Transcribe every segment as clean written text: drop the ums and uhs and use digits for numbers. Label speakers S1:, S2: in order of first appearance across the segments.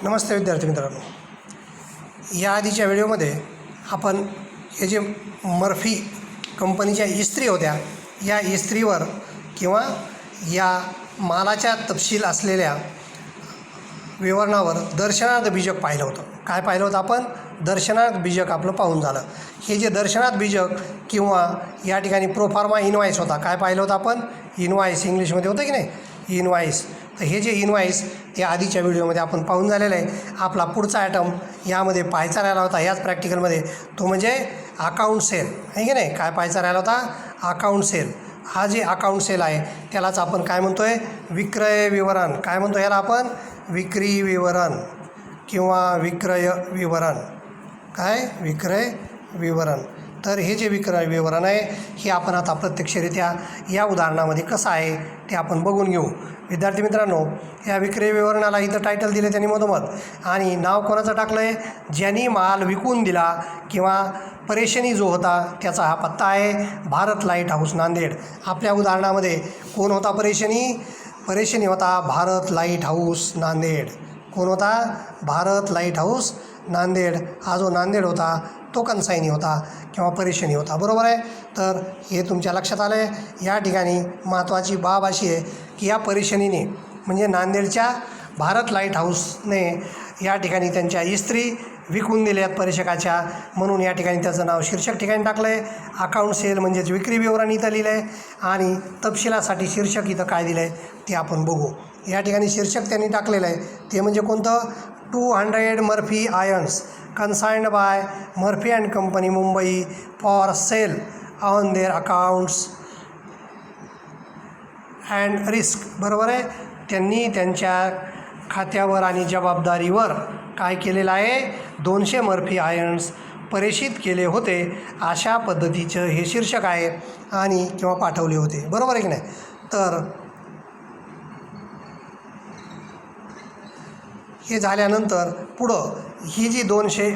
S1: नमस्ते विद्यार्थी मित्रांनो, या आधीच्या व्हिडिओमध्ये आपण हे जे मर्फी कंपनीच्या इस्त्री होत्या या इस्त्रीवर किंवा या मालाच्या तपशील असलेल्या विवरणावर दर्शनार्थ बीजक पाहिलं होतं. काय पाहिलं होतं आपण? दर्शनार्थ बीजक आपलं पाहून झालं. हे जे दर्शनार्थ बीजक किंवा या ठिकाणी प्रोफार्मा इनवाईस होता. काय पाहिलं होतं आपण? इनवाईस इंग्लिशमध्ये होतं की नाही, इनवाईस. तर हे जे इनवाईस ते आधीच्या व्हिडिओमध्ये आपण पाहून झालेलं आहे. आपला पुढचा आयटम यामध्ये पाहायचा राहिला होता याच प्रॅक्टिकलमध्ये, तो म्हणजे अकाउंट सेल आहे की नाही. काय पाहायचा राहिला होता? Account sale. हा जे अकाउंट सेल आहे त्यालाच आपण काय म्हणतो आहे? विक्रय विवरण. काय म्हणतो याला आपण? विक्री विवरण किंवा विक्रय विवरण. काय? विक्रय विवरण. तर हे जे विक्रय विवरण आहे हे आपण आता प्रत्यक्षरित्या या उदाहरणामध्ये कसं आहे ते आपण बघून घेऊ. विद्यार्थी मित्रांनो, या विक्रय विवरणाला इथं टायटल दिले त्यांनी मधोमध, आणि नाव कोणाचं टाकलं आहे? ज्यांनी माल विकून दिला किंवा परेशानी जो होता त्याचा हा पत्ता आहे भारत लाईट हाऊस नांदेड. आपल्या उदाहरणामध्ये कोण होता परेशानी? परेशानी होता भारत लाईट हाऊस नांदेड. कोण होता? Bharat light house Nanded. हा जो नांदेड होता तो कन्साईनी होता किंवा परेशानी होता. बरोबर आहे. तर हे तुमच्या लक्षात आलं आहे. या ठिकाणी महत्त्वाची बाब अशी आहे की या परेशानीने म्हणजे नांदेडच्या भारत लाईट हाऊसने या ठिकाणी त्यांच्या इस्त्री विकून दिल्यात परीक्षकाच्या, म्हणून या ठिकाणी त्याचं नाव शीर्षक ठिकाणी टाकलं आहे. अकाउंट सेल म्हणजेच विक्री विवरण इथं लिहिलं आहे, आणि तपशिलासाठी शीर्षक इथं काय दिलं आहे ते आपण बघू. या ठिकाणी शीर्षक त्यांनी टाकलेलं आहे ते म्हणजे कोणतं? 200 Murphy irons consigned by Murphy and company Mumbai for sale on their accounts and risk. बरोबर आहे. त्यांनी त्यांच्या खात्यावर आणि जबाबदारीवर काय केलेलं आहे? 200 मर्फी आयर्न्स प्रेषित केले होते, अशा पद्धतीचं हे शीर्षक आहे आणि किंवा पाठवले होते. बरोबर आहे की नाही. तर हे झाल्यानंतर पुढं ही जी 200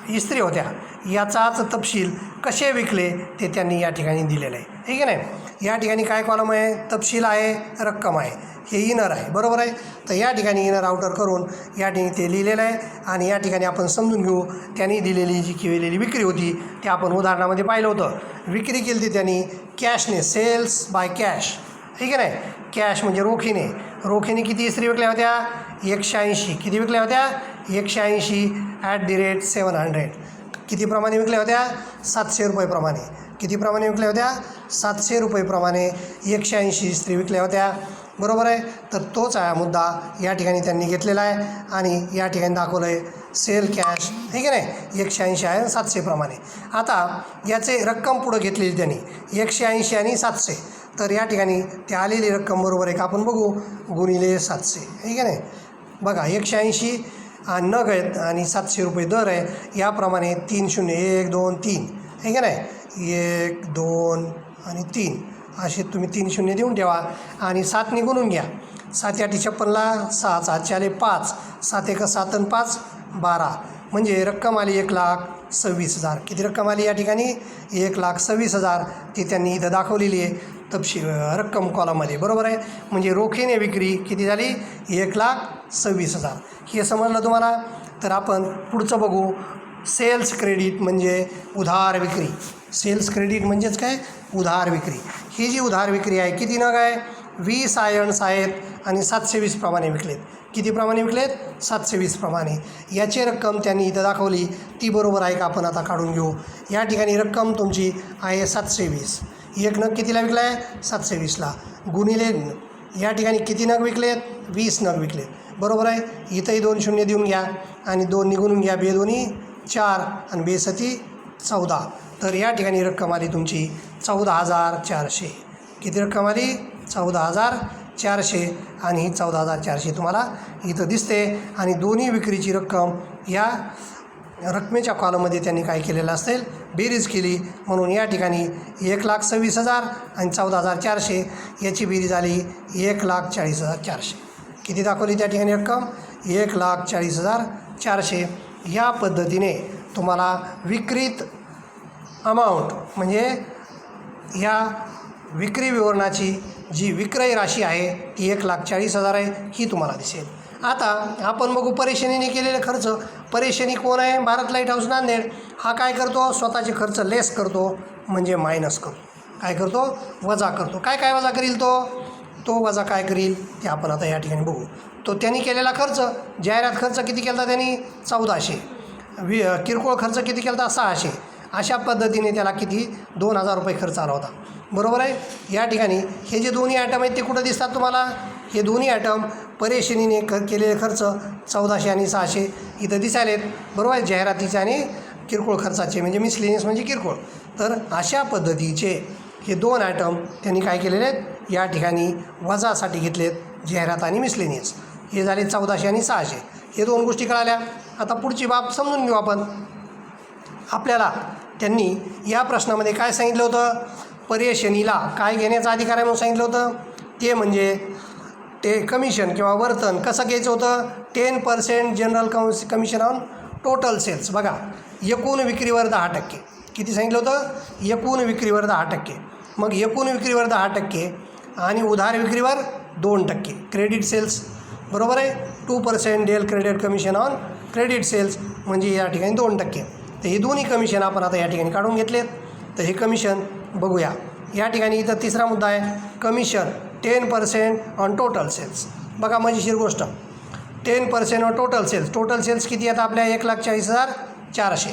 S1: इस्त्री होत्या याचाच तपशील कसे विकले ते त्यांनी या ठिकाणी दिलेलं आहे. ठीक आहे नाही. या ठिकाणी काय कॉलम आहे? तपशील आहे, रक्कम आहे, हे इनर आहे. बरोबर आहे. तर या ठिकाणी इनर आउटर करून या ठिकाणी ते लिहिलेलं आहे, आणि या ठिकाणी आपण समजून घेऊ. त्यांनी दिलेली जी केलेली विक्री होती ते आपण उदाहरणामध्ये पाहिलं होतं. विक्री केली होती त्यांनी कॅशने, सेल्स बाय कॅश. ठीक आहे नाही. कॅश म्हणजे रोखीने. रोखीने किती इस्त्री विकल्या होत्या? 180. किती विकल्या होत्या? 180 @700. किती प्रमाणे विकल्या होत्या? 700 रुपयेप्रमाणे. किती प्रमाणे विकल्या होत्या? 700 रुपयेप्रमाणे 180 इस्त्री विकल्या होत्या. बरोबर आहे. तर तोच आहे मुद्दा या ठिकाणी त्यांनी घेतलेला आहे, आणि या ठिकाणी दाखवलं आहे सेल कॅश. ठीक आहे नाही. 180 आहे 700 प्रमाणे. आता याचे रक्कम पुढं घेतलेली त्यांनी 180 आणि 700. तर या ठिकाणी ते आलेली रक्कम बरोबर आहे का आपण बघू. गुणिले 700. ठीक आहे नाही. बघा 180 आणि नग आहेत आणि 700 रुपये दर आहे. याप्रमाणे 3 शून्य 1 2 3. ठीक आहे नाही. 1 2 आणि 3 असे तुम्ही 3 शून्य देऊन ठेवा आणि 7ने गुणून घ्या. 7 8 56, 6 7 आले 5, 7 1 7 आणि 5 12. म्हणजे रक्कम आली 1,26,000. किती रक्कम आली या ठिकाणी? 1,26,000. ती त्यांनी इथं दाखवलेली आहे तपशील रक्कम कॉलममध्ये. बरोबर आहे. म्हणजे रोखीने विक्री किती झाली? 1,26,000. हे समजलं तुम्हाला. तर आपण पुढचं बघू. सेल्स क्रेडिट म्हणजे उधार विक्री. सेल्स क्रेडिट म्हणजेच काय? उधार विक्री. ही जी उधार विक्री आहे किती नग आहे? 20 आयर्न्स आहेत आणि 720 प्रमाणे विकलेत. किती प्रमाणे विकलेत? 720 प्रमाणे. याची रक्कम त्यांनी इथं दाखवली, ती बरोबर आहे का आपण आता काढून घेऊ. या ठिकाणी रक्कम तुमची आहे 720. एक नग कितीला विकला आहे? 720ला. गुणिले या ठिकाणी किती नग विकलेत? 20 नग विकलेत. बरोबर आहे. इथंही 2 शून्य देऊन घ्या आणि 2 निघून घ्या. 2 2 4 आणि 2 7 14. तर या ठिकाणी रक्कम आली तुमची 14,400. किती रक्कम आली? 14,400. आणि ही 14,400 तुम्हाला इथं दिसते. आणि दोन्ही विक्रीची रक्कम या रकमेच्या कॉलममध्ये त्यांनी काय केलेलं असेल? बेरीज केली. म्हणून या ठिकाणी 1,26,000 आणि 14,400 याची बेरीज आली 1,40,400. किती दाखवली त्या ठिकाणी रक्कम? 1,40,400. या पद्धतीने तुम्हाला विक्रीत अमाऊंट म्हणजे या विक्री विवरणाची जी विक्रय राशी आहे ती 1,40,000 आहे, ही तुम्हाला दिसेल. आता आपण बघू परेशानीने केलेले खर्च. परेशानी कोण आहे? Bharat light house Nanded. हा काय करतो? स्वतःचे खर्च लेस करतो, म्हणजे मायनस करतो. काय करतो? वजा करतो. काय काय वजा करील तो वजा काय करील ते आपण आता या ठिकाणी बघू. तो त्यांनी केलेला खर्च, जाहिरात खर्च किती केला त्यांनी? 1400. किरकोळ खर्च किती केला? 600. अशा पद्धतीने त्याला किती? 2000 रुपये खर्च आला होता. बरोबर आहे. या ठिकाणी हे जे दोन्ही आयटम आहेत ते कुठं दिसतात तुम्हाला? हे दोन्ही आयटम परेशानीने केलेले खर्च 1400 आणि 600 इथं दिसायलेत. बरोबर आहे. जाहिरातीचे आणि किरकोळ खर्चाचे, म्हणजे मिसलेनियस म्हणजे किरकोळ. तर अशा पद्धतीचे हे दोन आयटम त्यांनी काय केलेले आहेत? या ठिकाणी वजासाठी घेतलेत, जाहिरात आणि मिसलेनियस. हे झाले 1400 आणि 600. हे दोन गोष्टी कळाल्या. आता पुढची बाब समजून घेऊ आपण. आपल्याला त्यांनी या प्रश्नामध्ये काय सांगितलं होतं? परेशानीला काय घेण्याचा अधिकार आहे म्हणून सांगितलं होतं. ते म्हणजे ते कमिशन किंवा वर्तन कसं घ्यायचं होतं? 10% general commission on total sales. बघा, एकूण विक्रीवर 10%. किती सांगितलं होतं? एकूण विक्रीवर 10%. मग एकूण विक्रीवर 10% आणि उधार विक्रीवर 2%. Credit sales. बरोबर आहे. 2% del credit commission on credit sales, म्हणजे या ठिकाणी 2%. तर हे दोन्ही कमिशन आपण आता या ठिकाणी काढून घेतलेत. तर हे कमिशन बघूया. या ठिकाणी इथं तिसरा मुद्दा आहे, कमिशन 10% ऑन टोटल सेल्स. बघा, मजेशीर गोष्ट. 10% on total sales. Total sales किती आहेत आपल्या? 1,40,400.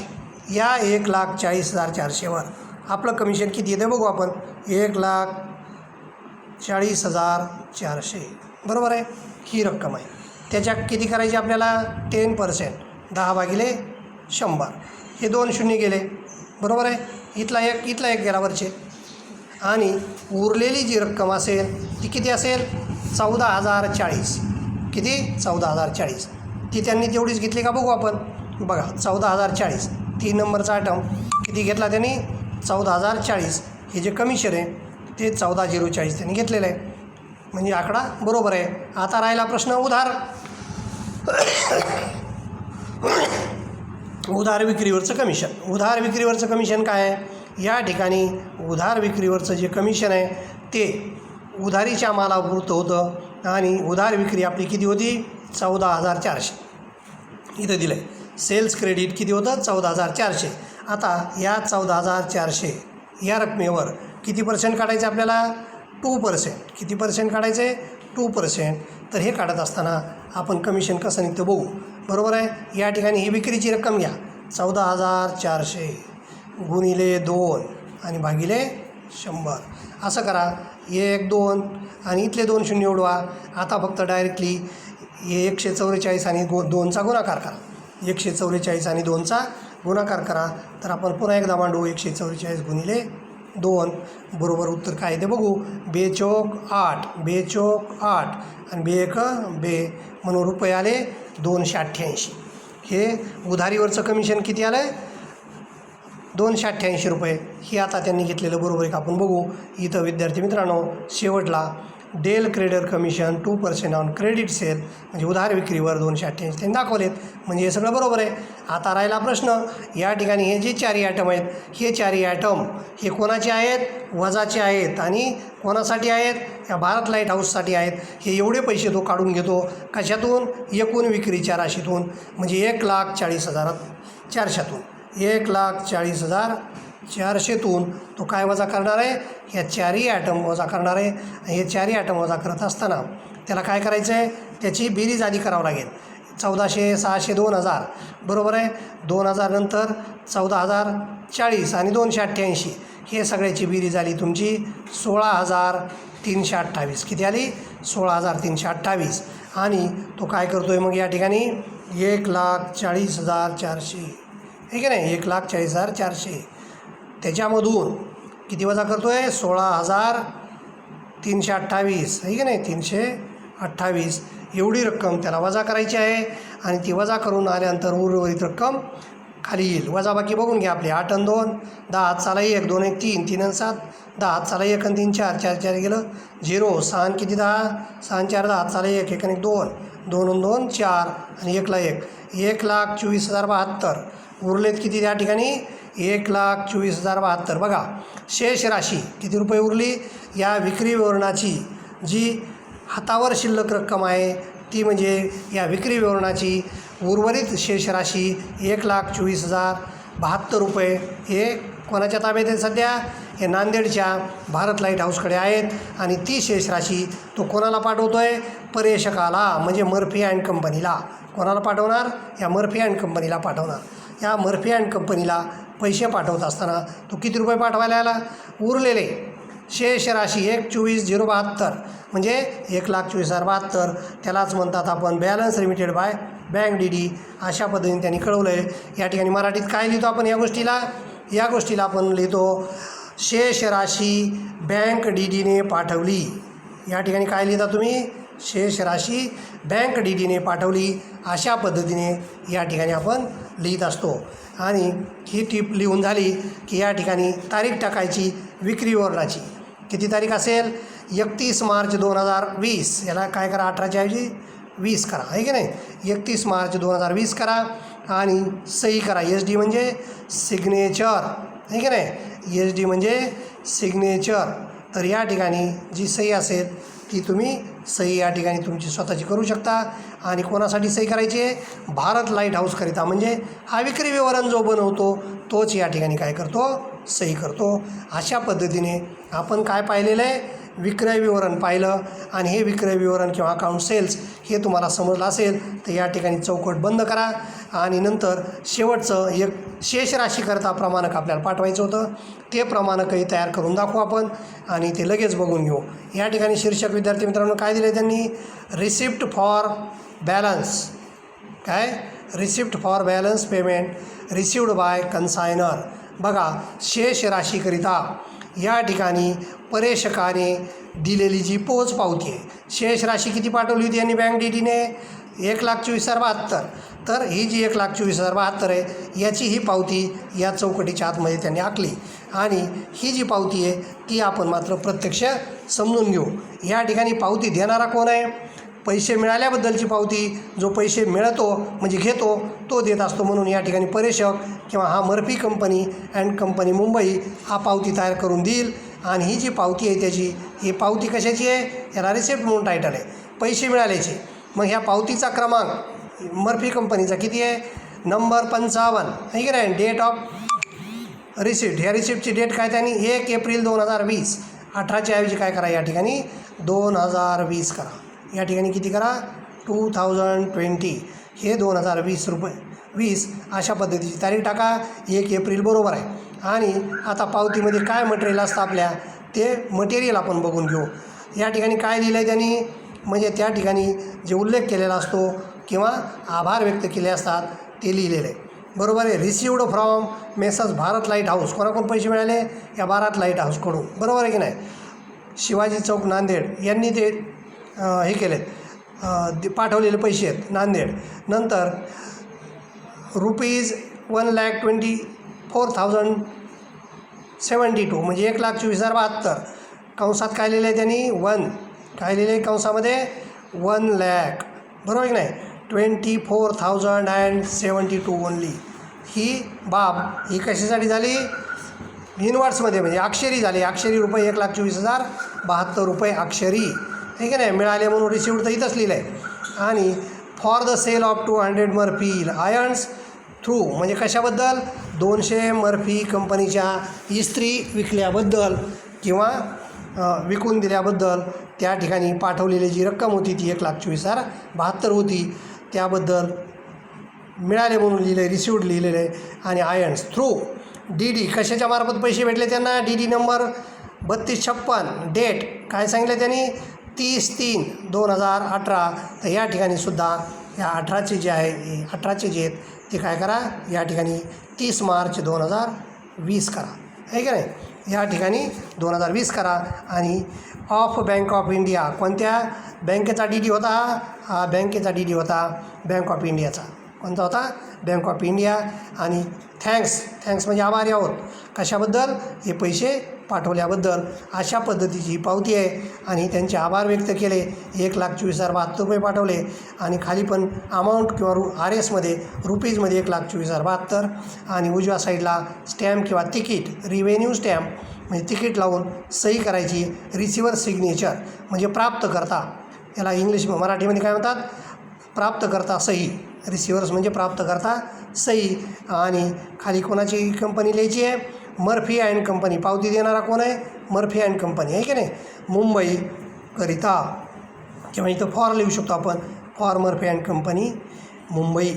S1: या 1,40,400वर आपलं कमिशन किती येते बघू आपण. 1,40,400. बरोबर आहे. ही रक्कम आहे. त्याच्या किती करायची आपल्याला? 10%. 10/100. हे 2 शून्य गेले. बरोबर आहे. इथला एक गेला वरचे. आणि उरलेली जी रक्कम असेल ती किती असेल? 14,040. किती? 14,040. ती त्यांनी तेवढीच घेतली का बघू आपण. बघा, 14,040. 3 नंबरचा आयटम किती घेतला त्यांनी? 14,040. हे जे कमिशन आहे ते 14,040 त्यांनी घेतलेलं आहे, म्हणजे आकडा बरोबर आहे. आता राहिला प्रश्न उधार. उधार विक्रीवरचं कमिशन. उधार विक्रीवरचं कमिशन काय आहे? या ठिकाणी उधार विक्रीवरचं जे कमिशन आहे ते उधारीच्या मालापुरतं होतं आणि उधार विक्री आपली किती होती? 14,400. इथं दिलं आहे. सेल्स क्रेडिट किती होतं? 14,400. आता या 14,400 या रकमेवर किती % काढायचे आपल्याला? 2%. किती % काढायचे? 2%. तर हे काढत असताना आपण कमिशन कसं निघतं बघू. बरोबर आहे. या ठिकाणी ही विक्रीची रक्कम घ्या, 14,400 गुणिले 2 आणि भागिले 100. असं करा. 1, 2 आणि इथले 2 शून्य उडवा. आता फक्त डायरेक्टली 144 आणि 2चा गुणाकार करा. 144 आणि 2चा गुणाकार करा. तर आपण पुन्हा एकदा मांडू. 144 गुणिले 2 बरोबर उत्तर काय आहे ते बघू. 2 चौक 8, 2 चौक 8 आणि 2 एक 2 म्हणून रुपये आले 288. हे उधारीवरचं कमिशन किती आलं आहे? 288 रुपये. हे आता त्यांनी घेतलेलं बरोबर आहे का आपण बघू. इथं विद्यार्थी मित्रांनो शेवटला del credit commission 2% on credit sale, म्हणजे उधार विक्रीवर 288 त्यांनी दाखवलेत, म्हणजे हे सगळं बरोबर आहे. आता राहिला प्रश्न. या ठिकाणी हे जे 4 आयटम आहेत, हे 4 आयटम हे कोणाचे आहेत? वजाचे आहेत. आणि कोणासाठी आहेत? या भारत लाईट हाऊससाठी आहेत. हे एवढे पैसे तो काढून घेतो कशातून? एकूण विक्रीच्या राशीतून, म्हणजे 1,40,400तून. 1,40,400तून तो काय वजा करणार आहे? ह्या 4 आयटम वजा करणार आहे. हे 4 आयटम वजा करत असताना त्याला काय करायचं आहे? त्याची बेरीज आधी करावं लागेल. 1400, 600, 2000. बरोबर आहे. 2000 नंतर 14,040 आणि 288. हे सगळ्याची बेरीज आली तुमची 16,328. किती आली? 16,328. आणि तो काय करतो आहे मग या ठिकाणी? 1,40,400. हे की नाही? 1,40,400. त्याच्यामधून किती वजा करतो आहे? 16,328. आहे की नाही? 328 एवढी रक्कम त्याला वजा करायची आहे. आणि ती वजा करून आल्यानंतर उर्वरित रक्कम खाली येईल. वजाबाकी बघून घ्या आपले. 8 आणि 2, 10 हात चाला 1, 2 1 3, 3 आणि 7, 10 हात चाला 1 आणि 3 4, 4 4 गेलं 0. 6 आणि किती 10, 6 आणि 4 10 हात चाला 1, 1 आणि 2, 2 आणि 2 4 आणि 1ला 1, 1,24,072. उरलेत किती त्या ठिकाणी? 1,24,072. बघा, शेष राशी किती रुपये उरली? या विक्री विवरणाची जी हातावर शिल्लक रक्कम आहे ती म्हणजे या विक्री विवरणाची उर्वरित शेष राशी 1,24,072 रुपये हे कोणाच्या ताब्यात आहे सध्या? हे नांदेडच्या भारत लाईट हाऊसकडे आहेत आणि ती शेष राशी तो कोणाला पाठवतो आहे? पर्यवेक्षकाला म्हणजे मर्फी अँड कंपनीला. कोणाला पाठवणार? या मर्फी अँड कंपनीला पाठवणार. या मर्फी अँड कंपनीला पैसे पाठवत असताना तो किती रुपये पाठवायला आला? उरलेले शेष राशी 1,24,072 म्हणजे 1,24,072 त्यालाच म्हणतात आपण balance remitted bye bank D. अशा पद्धतीने त्यांनी कळवलं आहे. या ठिकाणी मराठीत काय लिहितो आपण या गोष्टीला? या गोष्टीला आपण लिहितो शेष राशी बँक डीने पाठवली. या ठिकाणी काय लिहिता तुम्ही? शेष राशी बँक डीने पाठवली. अशा पद्धतीने या ठिकाणी आपण लिहित असतो. आणि ही टीप लिहून झाली की या ठिकाणी तारीख टाकायची विक्री विवरणाची. किती तारीख असेल? 31 मार्च 2020. याला काय करा? 18च्या ऐवजी 20 करा, आहे की नाही? 31 मार्च 2020 करा आणि सही करा. SD म्हणजे सिग्नेचर, आहे की नाही? SD म्हणजे सिग्नेचर. तर या ठिकाणी जी सही असेल ती तुम्ही सही या ठिकाणी तुमची स्वतःची करू शकता. आणि कोणासाठी सही करायची आहे? भारत लाईट हाऊसकरिता. म्हणजे हा विक्री विवरण जो बनवतो तोच या ठिकाणी काय करतो? सही करतो. अशा पद्धतीने आपण काय पाहिलेलं आहे? विक्रय विवरण पाहिलं. आणि हे विक्रय विवरण किंवा अकाउंट सेल्स हे तुम्हाला समजलं असेल तर या ठिकाणी चौकट बंद करा. आणि नंतर शेवटचं एक शेष राशीकरता प्रमाणक आपल्याला पाठवायचं होतं. ते प्रमाणकही तयार करून दाखवू आपण आणि ते लगेच बघून घेऊ. या ठिकाणी शीर्षक विद्यार्थी मित्रांनो काय दिलं त्यांनी? Receipt for balance. काय? Receipt for balance payment received by consignor. बघा शेष राशीकरिता या ठिकाणी पर्यवेक्षकाने दिलेली जी पोच पावती आहे. शेष राशी किती पाठवली होती यांनी बँक डीने? 1,24,072. तर ही जी 1,24,072 आहे याची ही पावती या चौकटीच्या आतमध्ये त्यांनी आखली. आणि ही जी पावती आहे ती आपण मात्र प्रत्यक्ष समजून घेऊ. या ठिकाणी पावती देणारा कोण आहे? पैसे मिळाल्याबद्दलची पावती जो पैसे मिळतो म्हणजे घेतो तो देत असतो. म्हणून या ठिकाणी पर्यवेक्षक किंवा हा Murphy company and company Mumbai हा पावती तयार करून देईल. आणि ही जी पावती आहे त्याची ही पावती कशाची आहे? याला रिसिप्ट म्हणून टायटल आहे, पैसे मिळाल्याचे. मग ह्या पावतीचा क्रमांक मर्फी कंपनीचा किती आहे? नंबर 55, आहे की नाही? Date of receipt. ह्या रिसिप्टची डेट काय त्यांनी? 1 एप्रिल 2020. 18च्या ऐवजी काय करा? या ठिकाणी 2020 करा. या ठिकाणी किती करा? 2020. हे 2020 रुपये 20 अशा पद्धतीची तारीख टाका. 1 एप्रिल बरोबर आहे. आणि आता पावतीमध्ये काय मटेरियल असतं आपल्या ते मटेरियल आपण बघून घेऊ. या ठिकाणी काय लिहिलं आहे त्यांनी? म्हणजे त्या ठिकाणी जे उल्लेख केलेला असतो किंवा आभार व्यक्त केले असतात ते लिहिलेलं आहे. बरोबर आहे? Received from messrs Bharat light house. कोणाकडून पैसे मिळाले? या भारत लाईट हाऊसकडून. बरोबर आहे की नाही? शिवाजी चौक नांदेड यांनी ते हे केलेत पाठवलेले पैसे आहेत नांदेड. नंतर ₹1,24,072 म्हणजे 1,24,072. कंसात काय लिहिलं आहे त्यांनी? 1. काय लिहिलं आहे कंसामध्ये? 1 लाख. बरोबर की नाही? 24,072 ओनली. ही बाब ही कशासाठी झाली? इनवर्ड्समध्ये म्हणजे अक्षरी झाली. अक्षरी रुपये 1,24,072 रुपये अक्षरी, ठीक आहे नाही? मिळाले म्हणून रिसिव्ड तर इथंच लिहिलं आहे. आणि for the sale of 200 Murphy irons through म्हणजे कशाबद्दल? 200 मर्फी कंपनीच्या इस्त्री विकल्याबद्दल किंवा विकून दिल्याबद्दल त्या ठिकाणी पाठवलेली जी रक्कम होती ती 1,24,072 होती. त्याबद्दल मिळाले म्हणून लिहिलं आहे, रिसिव्ड लिहिलेलं आहे. आणि आयर्न्स थ्रू DD कशाच्या मार्फत पैसे भेटले त्यांना? DD number 3256. डेट काय सांगितलं त्यांनी? 30/3/2018. तर या ठिकाणी सुद्धा या 18चे जे आहे 18चे जे आहेत ते काय करा? या ठिकाणी 30 मार्च 2020 करा, आहे की नाही? या ठिकाणी 2020 करा. आणि ऑफ बँक ऑफ इंडिया कोणत्या बँकेचा DD होता? हा बँकेचा DD होता बँक ऑफ इंडियाचा. कोणता होता? Bank of India. आणि थँक्स म्हणजे आभारी आहोत. कशाबद्दल? हे पैसे पाठवल्याबद्दल. अशा पद्धतीची ही पावती आहे. आणि त्यांचे आभार व्यक्त केले. 1,24,072 रुपये पाठवले. आणि खाली पण अमाऊंट किंवा RSमध्ये रुपीजमध्ये 1,24,072. आणि उजव्या साईडला स्टॅम्प किंवा तिकीट रिव्हेन्यू स्टॅम्प म्हणजे तिकीट लावून सही करायची. रिसिव्हर सिग्नेचर म्हणजे प्राप्तकर्ता याला इंग्लिश मराठीमध्ये काय म्हणतात, प्राप्तकर्ता सही. रिसिव्हर्स म्हणजे प्राप्तकर्ता सही. आणि खाली कोणाची कंपनी लिहायची आहे, मर्फी अँड कंपनी. पावती देणारा कोण आहे, मर्फी अँड कंपनी आहे की नाही. मुंबईकरिता किंवा इथं फॉर लिहू शकतो आपण, for Murphy and company Mumbai.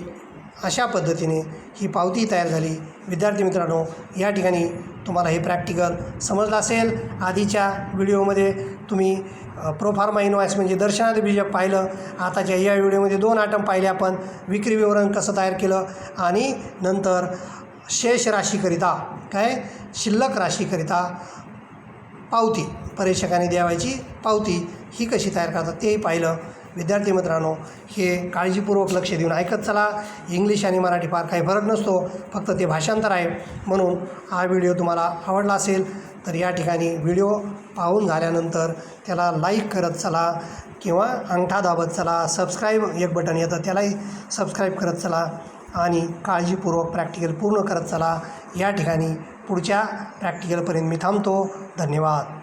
S1: अशा पद्धतीने ही पावती तयार झाली. विद्यार्थी मित्रांनो, या ठिकाणी तुम्हाला हे प्रॅक्टिकल समजलं असेल. आधीच्या व्हिडिओमध्ये तुम्ही प्रोफार्मा इनवॉइस म्हणजे दर्शनादी बीजक पाहिलं. आताच्या या व्हिडिओमध्ये 2 आयटम पाहिले आपण, विक्री विवरण कसं तयार केलं आणि नंतर शेष राशीकरिता काय, शिल्लक राशीकरिता पावती, परीक्षकाने द्यावायची पावती ही कशी तयार करतात तेही पाहिलं. विद्यार्थी मित्रांनो, हे काळजीपूर्वक लक्ष देऊन ऐकत चला. इंग्लिश आणि मराठी फार काही फरक नसतो, फक्त ते भाषांतर आहे. म्हणून हा व्हिडिओ तुम्हाला आवडला असेल तर या ठिकाणी व्हिडिओ पाहून झाल्यानंतर त्याला लाईक करत चला किंवा अंगठा दाबत चला. सबस्क्राईब एक बटन येतं त्यालाही सबस्क्राईब करत चला आणि काळजीपूर्वक प्रॅक्टिकल पूर्ण करत चला. या ठिकाणी पुढच्या प्रॅक्टिकलपर्यंत मी थांबतो. धन्यवाद.